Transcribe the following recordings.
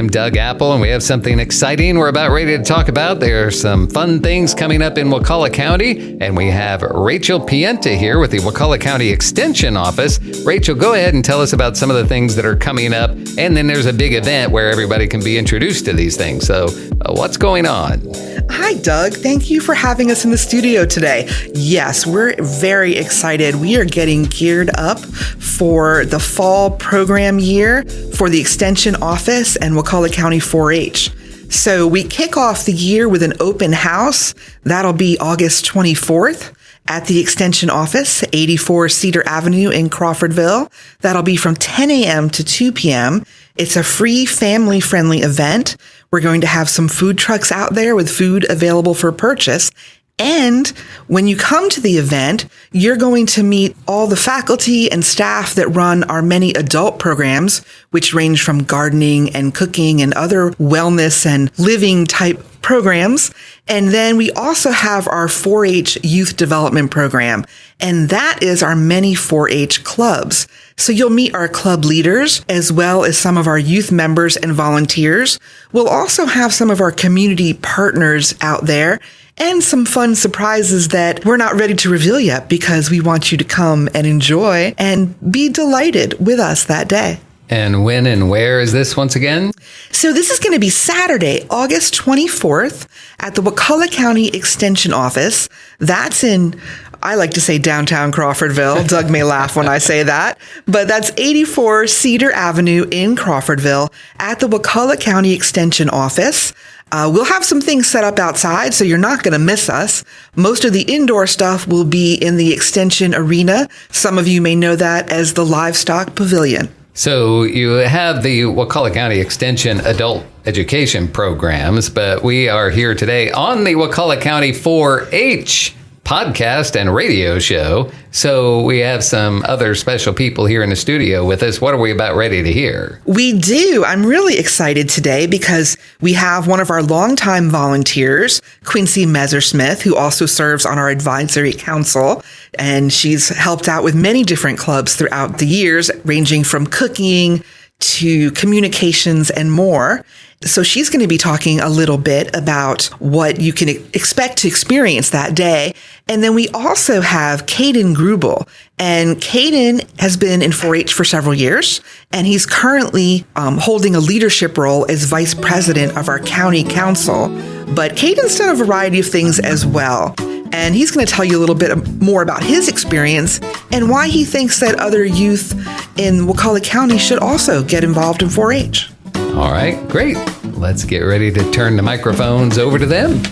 I'm Doug Apple, and we have something exciting we're about ready to talk about. There are some fun things coming up in Wakulla County, and we have Rachel Pienta here with the Wakulla County Extension Office. Rachel, go ahead and tell us about some of the things that are coming up, and then there's a big event where everybody can be introduced to these things. So what's going on? Hi, Doug. Thank you for having us in the studio today. Yes, we're very excited. We are getting geared up for the fall program year for the Extension Office and Wakulla County 4-H. So we kick off the year with an open house. That'll be August 24th at the Extension Office, 84 Cedar Avenue in Crawfordville. That'll be from 10 a.m. to 2 p.m. It's a free, family-friendly event. We're going to have some food trucks out there with food available for purchase. And when you come to the event, you're going to meet all the faculty and staff that run our many adult programs, which range from gardening and cooking and other wellness and living type programs. And then we also have our 4-H youth development program, and that is our many 4-H clubs. So you'll meet our club leaders as well as some of our youth members and volunteers. We'll also have some of our community partners out there and some fun surprises that we're not ready to reveal yet because we want you to come and enjoy and be delighted with us that day. And when and where is this once again? So this is going to be Saturday, August 24th at the Wakulla County Extension Office. That's in, I like to say downtown Crawfordville. Doug may laugh when I say that, but that's 84 Cedar Avenue in Crawfordville at the Wakulla County Extension Office. We'll have some things set up outside, so you're not going to miss us. Most of the indoor stuff will be in the Extension Arena. Some of you may know that as the Livestock Pavilion. So you have the Wakulla County Extension Adult Education programs, but we are here today on the Wakulla County 4-H podcast and radio show. So we have some other special people here in the studio with us. What are we about ready to hear? We do. I'm really excited today because we have one of our longtime volunteers, Quincee Messersmith, who also serves on our advisory council. And she's helped out with many different clubs throughout the years, ranging from cooking to communications and more. So she's going to be talking a little bit about what you can expect to experience that day. And then we also have Caden Gruebel. And Caden has been in 4-H for several years, and he's currently holding a leadership role as vice president of our county council. But Caden's done a variety of things as well. And he's going to tell you a little bit more about his experience and why he thinks that other youth in Wakulla County should also get involved in 4-H. All right, great. Let's get ready to turn the microphones over to them.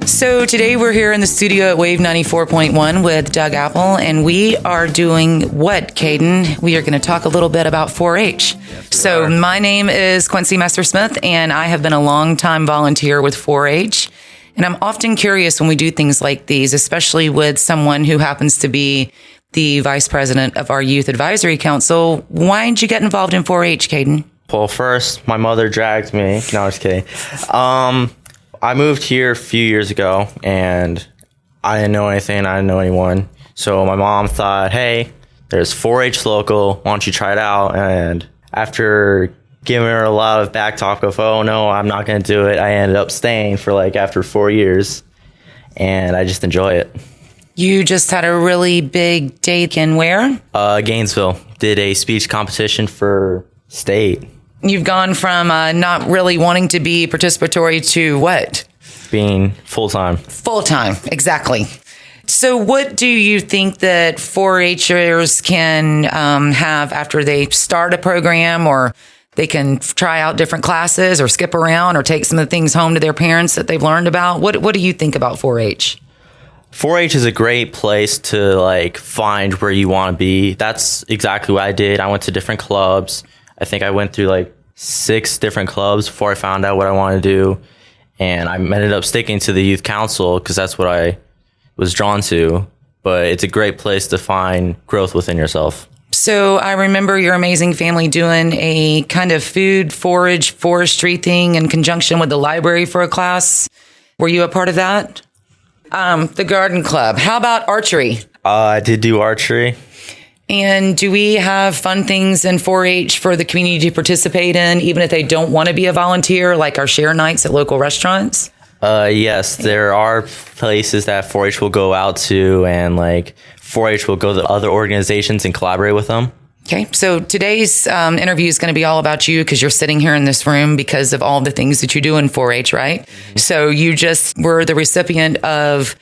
So today we're here in the studio at Wave 94.1 with Doug Apple, and we are doing what, Caden? We are going to talk a little bit about 4-H. So my name is Quincee Messersmith, and I have been a long-time volunteer with 4-H. And I'm often curious when we do things like these, especially with someone who happens to be the vice president of our youth advisory council. Why did you get involved in 4-H, Caden? Well, first, my mother dragged me. No, I was kidding. I moved here a few years ago, and I didn't know anything. I didn't know anyone. So my mom thought, hey, there's 4-H local. Why don't you try it out? And after giving her a lot of back talk of, oh, no, I'm not going to do it, I ended up staying for after 4 years, and I just enjoy it. You just had a really big date in where? Gainesville. Did a speech competition for state. You've gone from not really wanting to be participatory to what? Being full-time. Full-time, exactly. So what do you think that 4-Hers can have after they start a program, or they can try out different classes or skip around or take some of the things home to their parents that they've learned about? What do you think about 4-H? 4-H is a great place to find where you want to be. That's exactly what I did. I went to different clubs. I think I went through 6 different clubs before I found out what I wanted to do. And I ended up sticking to the youth council because that's what I was drawn to. But it's a great place to find growth within yourself. So I remember your amazing family doing a kind of food, forage, forestry thing in conjunction with the library for a class. Were you a part of that? The garden club. How about archery? I did do archery. And do we have fun things in 4-H for the community to participate in, even if they don't want to be a volunteer, like our share nights at local restaurants? Yes, there are places that 4-H will go out to, and like 4-H will go to other organizations and collaborate with them. Okay, so today's interview is going to be all about you because you're sitting here in this room because of all the things that you do in 4-H, right? Mm-hmm. So you just were the recipient of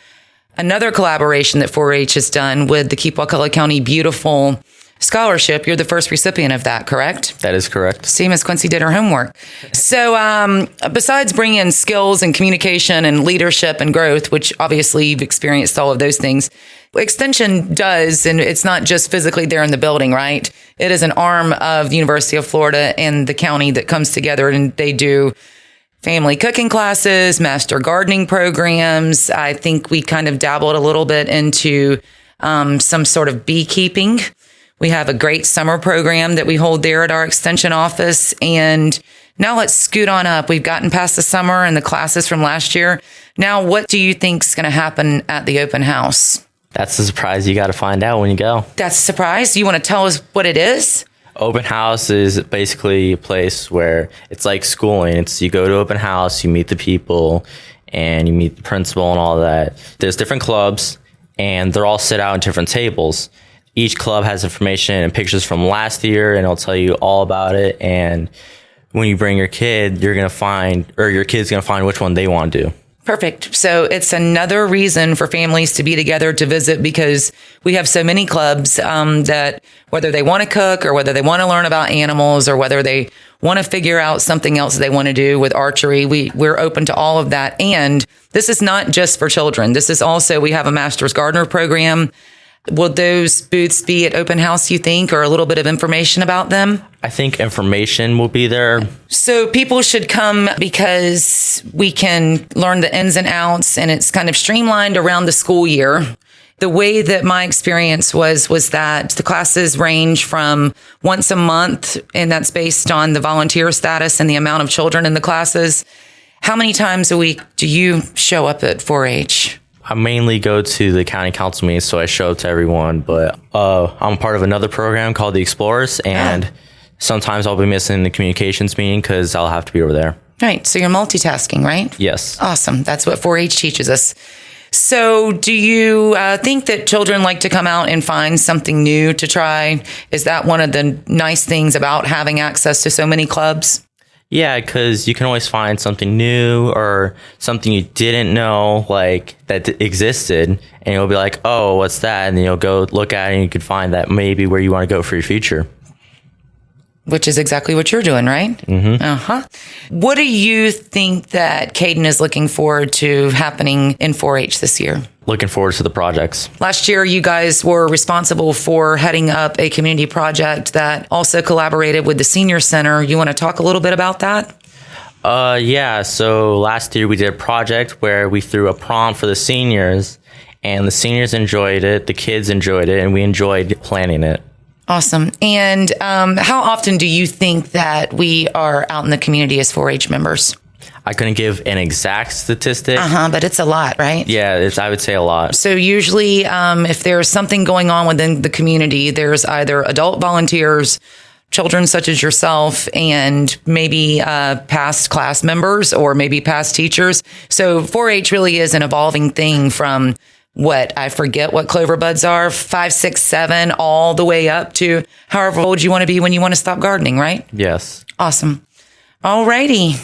another collaboration that 4-H has done with the Keep Wakulla County Beautiful Scholarship. You're the first recipient of that, correct? That is correct. See, Miss Quincee did her homework. So besides bringing in skills and communication and leadership and growth, which obviously you've experienced all of those things, Extension does, and it's not just physically there in the building, right? It is an arm of the University of Florida and the county that comes together, and they do family cooking classes, master gardening programs. I think we kind of dabbled a little bit into some sort of beekeeping. We have a great summer program that we hold there at our extension office. And now let's scoot on up. We've gotten past the summer and the classes from last year. Now, what do you think is going to happen at the open house? That's a surprise you got to find out when you go. That's a surprise? You want to tell us what it is? Open house is basically a place where it's like schooling. It's you go to open house, you meet the people, and you meet the principal and all that. There's different clubs, and they're all set out on different tables. Each club has information and pictures from last year, and it'll tell you all about it. And when you bring your kid, your kid's going to find which one they want to do. Perfect. So it's another reason for families to be together to visit, because we have so many clubs that whether they want to cook or whether they want to learn about animals or whether they want to figure out something else they want to do with archery, we're open to all of that. And this is not just for children. This is also, we have a master's gardener program. Will those booths be at open house, you think, or a little bit of information about them? I think information will be there. So people should come because we can learn the ins and outs, and it's kind of streamlined around the school year. The way that my experience was that the classes range from once a month, and that's based on the volunteer status and the amount of children in the classes. How many times a week do you show up at 4-H? I mainly go to the county council meetings, so I show up to everyone, but I'm part of another program called the Explorers, and sometimes I'll be missing the communications meeting because I'll have to be over there. Right, so you're multitasking, right? Yes. Awesome. That's what 4-H teaches us. So do you think that children like to come out and find something new to try? Is that one of the nice things about having access to so many clubs? Yeah, because you can always find something new or something you didn't know like that existed, and you'll be like, oh, what's that? And then you'll go look at it and you can find that maybe where you want to go for your future. Which is exactly what you're doing, right? Mm-hmm. Uh-huh. What do you think that Caden is looking forward to happening in 4-H this year? Looking forward to the projects. Last year, you guys were responsible for heading up a community project that also collaborated with the Senior Center. You want to talk a little bit about that? Yeah. So last year we did a project where we threw a prom for the seniors, and the seniors enjoyed it, the kids enjoyed it, and we enjoyed planning it. Awesome. And how often do you think that we are out in the community as 4-H members? I couldn't give an exact statistic. But it's a lot, right? Yeah, I would say a lot. So usually if there's something going on within the community, there's either adult volunteers, children such as yourself, and maybe past class members or maybe past teachers. So 4-H really is an evolving thing from I forget what clover buds are, 5, 6, 7, all the way up to however old you want to be when you want to stop gardening, right? Yes. Awesome. All righty.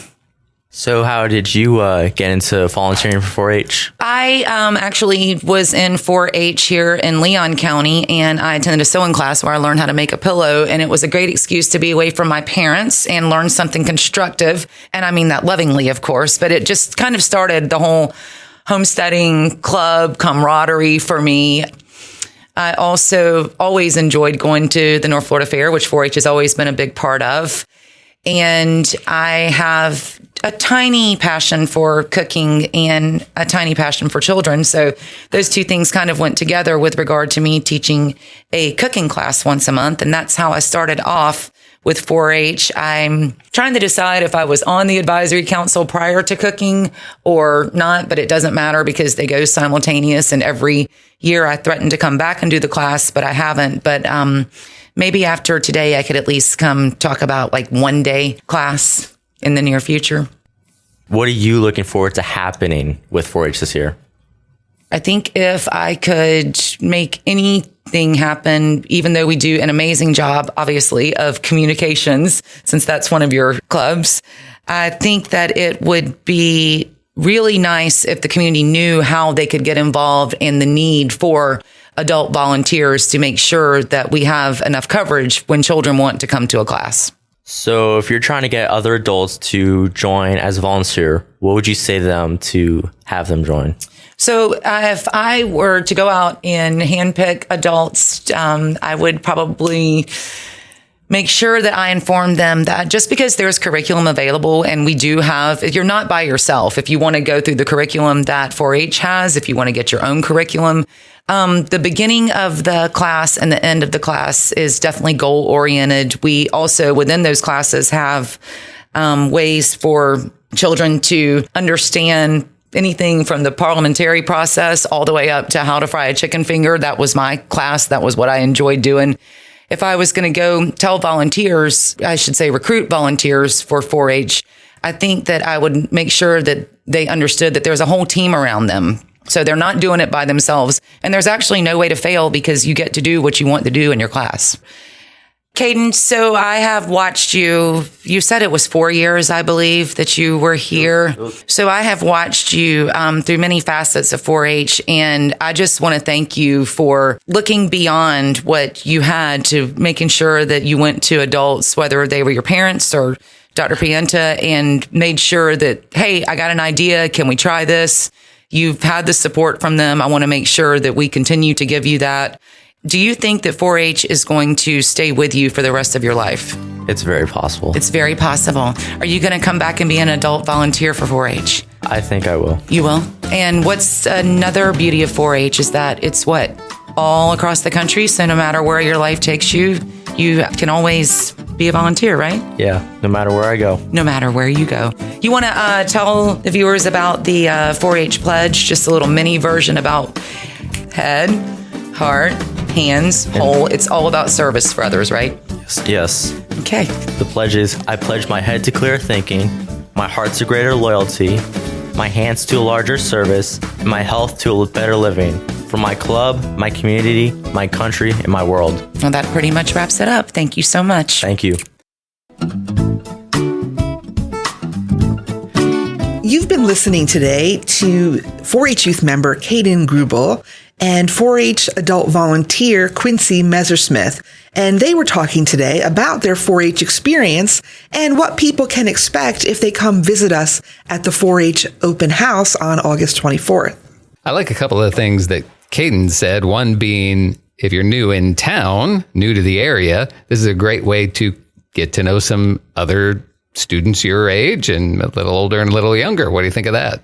So how did you get into volunteering for 4-H? I actually was in 4-H here in Leon County, and I attended a sewing class where I learned how to make a pillow, and it was a great excuse to be away from my parents and learn something constructive. And I mean that lovingly, of course, but it just kind of started the whole homesteading club camaraderie for me. I also always enjoyed going to the North Florida Fair, which 4-H has always been a big part of. And I have a tiny passion for cooking and a tiny passion for children. So those two things kind of went together with regard to me teaching a cooking class once a month. And that's how I started off with 4-H. I'm trying to decide if I was on the advisory council prior to cooking or not, but it doesn't matter because they go simultaneous. And every year I threaten to come back and do the class, but I haven't. But maybe after today, I could at least come talk about like one day class in the near future. What are you looking forward to happening with 4-H this year? I think if I could make anything happen, even though we do an amazing job, obviously, of communications, since that's one of your clubs, I think that it would be really nice if the community knew how they could get involved and the need for adult volunteers to make sure that we have enough coverage when children want to come to a class. So if you're trying to get other adults to join as a volunteer, what would you say to them to have them join? So if I were to go out and handpick adults, I would probably make sure that I inform them that just because there's curriculum available and we do have, you're not by yourself. If you want to go through the curriculum that 4-H has, if you want to get your own curriculum, the beginning of the class and the end of the class is definitely goal oriented. We also within those classes have ways for children to understand anything from the parliamentary process all the way up to how to fry a chicken finger. That was my class. That was what I enjoyed doing. If I was going to go tell volunteers, I should say recruit volunteers for 4-H, I think that I would make sure that they understood that there's a whole team around them. So they're not doing it by themselves. And there's actually no way to fail because you get to do what you want to do in your class. Caden, so I have watched you. You said it was 4 years, I believe, that you were here. So I have watched you through many facets of 4-H, and I just want to thank you for looking beyond what you had to making sure that you went to adults, whether they were your parents or Dr. Pienta, and made sure that, hey, I got an idea. Can we try this? You've had the support from them. I want to make sure that we continue to give you that. Do you think that 4-H is going to stay with you for the rest of your life? It's very possible. It's very possible. Are you going to come back and be an adult volunteer for 4-H? I think I will. You will? And what's another beauty of 4-H is that it's what? All across the country. So no matter where your life takes you, you can always be a volunteer, right? Yeah, no matter where I go. No matter where you go. You want to tell the viewers about the 4-H pledge, just a little mini version about head, heart, hands, whole. It's all about service for others, right? Yes. Okay. The pledge is, I pledge my head to clearer thinking, my heart to greater loyalty, my hands to a larger service, and my health to a better living. For my club, my community, my country, and my world. Well, that pretty much wraps it up. Thank you so much. Thank you. You've been listening today to 4-H youth member Caden Gruebel and 4-H adult volunteer Quincee Messersmith. And they were talking today about their 4-H experience and what people can expect if they come visit us at the 4-H open house on August 24th. I like a couple of things that Caden said. One being, if you're new in town, new to the area, this is a great way to get to know some other students your age and a little older and a little younger. What do you think of that?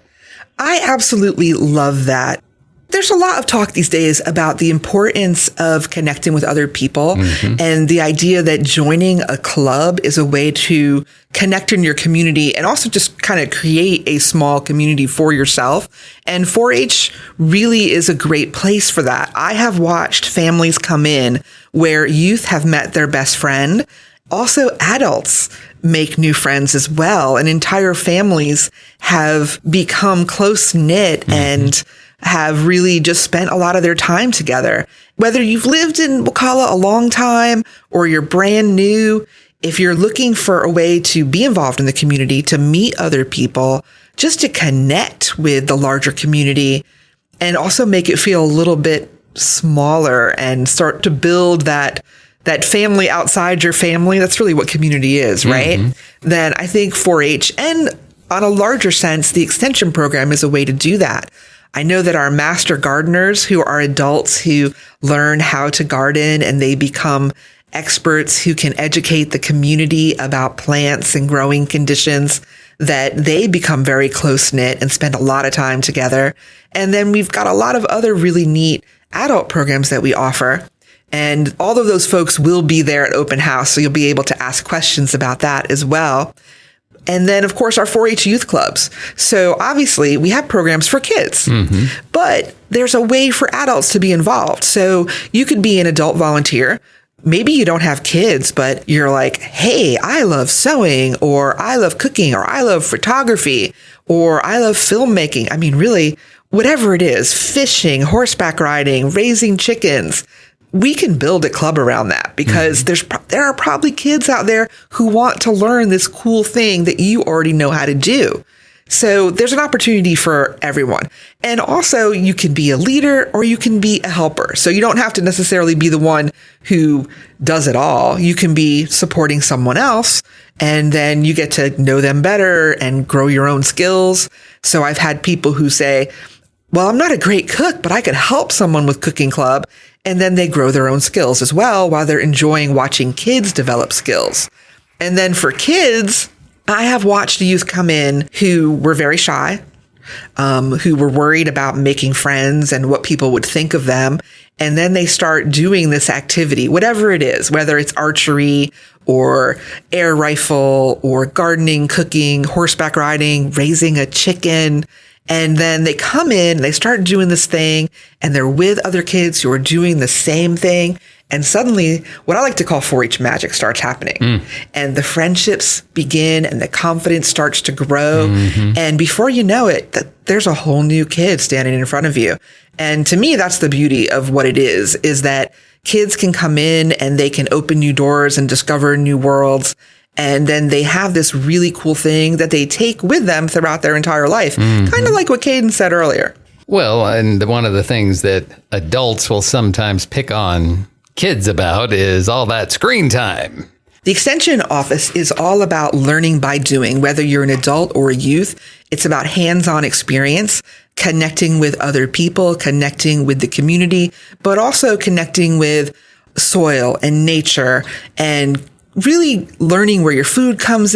I absolutely love that. There's a lot of talk these days about the importance of connecting with other people and the idea that joining a club is a way to connect in your community and also just kind of create a small community for yourself. And 4-H really is a great place for that. I have watched families come in where youth have met their best friend. Also, adults make new friends as well, and entire families have become close-knit and have really just spent a lot of their time together. Whether you've lived in Wakulla a long time or you're brand new, if you're looking for a way to be involved in the community, to meet other people, just to connect with the larger community and also make it feel a little bit smaller and start to build that family outside your family, that's really what community is, right? Then I think 4-H and on a larger sense, the extension program is a way to do that. I know that our master gardeners, who are adults who learn how to garden and they become experts who can educate the community about plants and growing conditions, that they become very close-knit and spend a lot of time together. And then we've got a lot of other really neat adult programs that we offer. And all of those folks will be there at open house. So you'll be able to ask questions about that as well. And then, of course, our 4-H youth clubs. So obviously, we have programs for kids, but there's a way for adults to be involved. So you could be an adult volunteer. Maybe you don't have kids, but you're like, hey, I love sewing, or I love cooking, or I love photography, or I love filmmaking. I mean, really, whatever it is, fishing, horseback riding, raising chickens. We can build a club around that because there are probably kids out there who want to learn this cool thing that you already know how to do. So there's an opportunity for everyone. And also you can be a leader or you can be a helper. So you don't have to necessarily be the one who does it all. You can be supporting someone else and then you get to know them better and grow your own skills. So I've had people who say, well, I'm not a great cook, but I could help someone with cooking club. And then they grow their own skills as well while they're enjoying watching kids develop skills. And then for kids, I have watched youth come in who were very shy, who were worried about making friends and what people would think of them. And then they start doing this activity, whatever it is, whether it's archery or air rifle or gardening, cooking, horseback riding, raising a chicken. And then they come in, they start doing this thing, and they're with other kids who are doing the same thing. And suddenly, what I like to call 4-H magic starts happening. And the friendships begin, and the confidence starts to grow. And before you know it, there's a whole new kid standing in front of you. And to me, that's the beauty of what it is that kids can come in, and they can open new doors and discover new worlds. And then they have this really cool thing that they take with them throughout their entire life. Kind of like what Caden said earlier. Well, and one of the things that adults will sometimes pick on kids about is all that screen time. The Extension Office is all about learning by doing, whether you're an adult or a youth. It's about hands-on experience, connecting with other people, connecting with the community, but also connecting with soil and nature and really learning where your food comes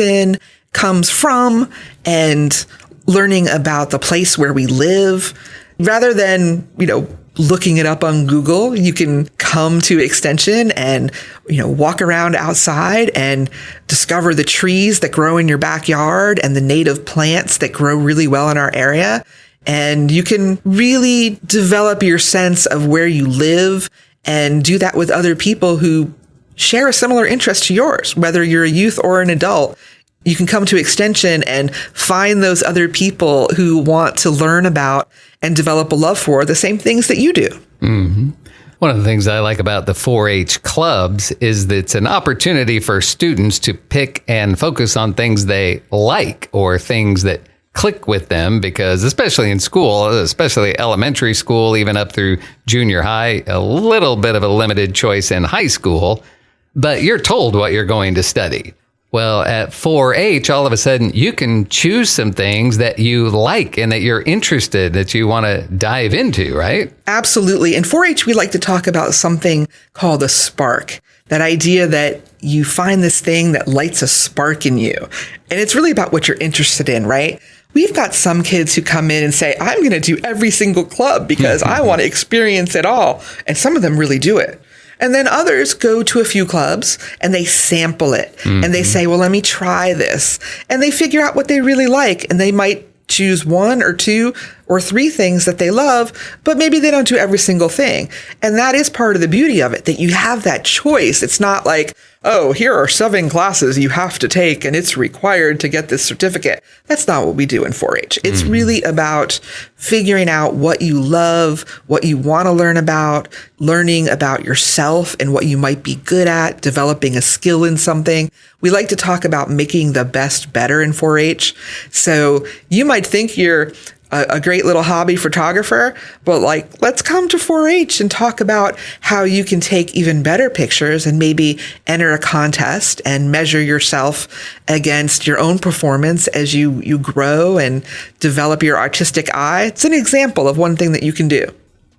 from, and learning about the place where we live. Rather than, looking it up on Google, you can come to Extension and, walk around outside and discover the trees that grow in your backyard and the native plants that grow really well in our area. And you can really develop your sense of where you live and do that with other people who share a similar interest to yours, whether you're a youth or an adult. You can come to Extension and find those other people who want to learn about and develop a love for the same things that you do. One of the things I like about the 4-H clubs is that it's an opportunity for students to pick and focus on things they like or things that click with them, because especially in school, especially elementary school, even up through junior high, a little bit of a limited choice in high school, but you're told what you're going to study. Well, at 4-H, all of a sudden, you can choose some things that you like and that you're interested, that you want to dive into, right? Absolutely. In 4-H, we like to talk about something called a spark. That idea that you find this thing that lights a spark in you. And it's really about what you're interested in, right? We've got some kids who come in and say, I'm going to do every single club because I want to experience it all. And some of them really do it. And then others go to a few clubs and they sample it and they say, well, let me try this. And they figure out what they really like. And they might choose 1 or 2 or 3 things that they love, but maybe they don't do every single thing. And that is part of the beauty of it, that you have that choice. It's not like, oh, here are 7 classes you have to take and it's required to get this certificate. That's not what we do in 4-H. It's really about figuring out what you love, what you want to learn about, learning about yourself and what you might be good at, developing a skill in something. We like to talk about making the best better in 4-H. So you might think you're a great little hobby photographer, but let's come to 4-H and talk about how you can take even better pictures and maybe enter a contest and measure yourself against your own performance as you grow and develop your artistic eye. It's an example of one thing that you can do.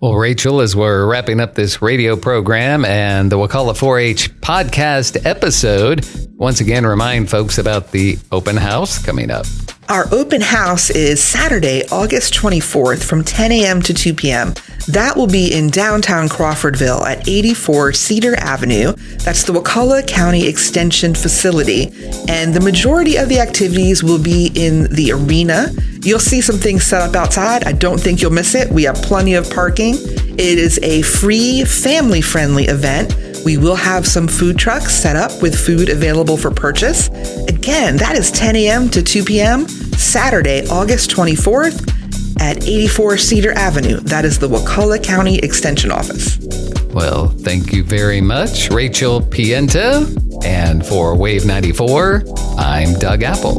Well, Rachel, as we're wrapping up this radio program and the Wakulla 4-H podcast episode, once again, remind folks about the open house coming up. Our open house is Saturday, August 24th from 10 a.m. to 2 p.m. That will be in downtown Crawfordville at 84 Cedar Avenue. That's the Wakulla County Extension facility. And the majority of the activities will be in the arena. You'll see some things set up outside. I don't think you'll miss it. We have plenty of parking. It is a free, family-friendly event. We will have some food trucks set up with food available for purchase. Again, that is 10 a.m. to 2 p.m. Saturday, August 24th at 84 Cedar Avenue. That is the Wakulla County Extension Office. Well, thank you very much, Rachel Pienta. And for Wave 94, I'm Doug Apple.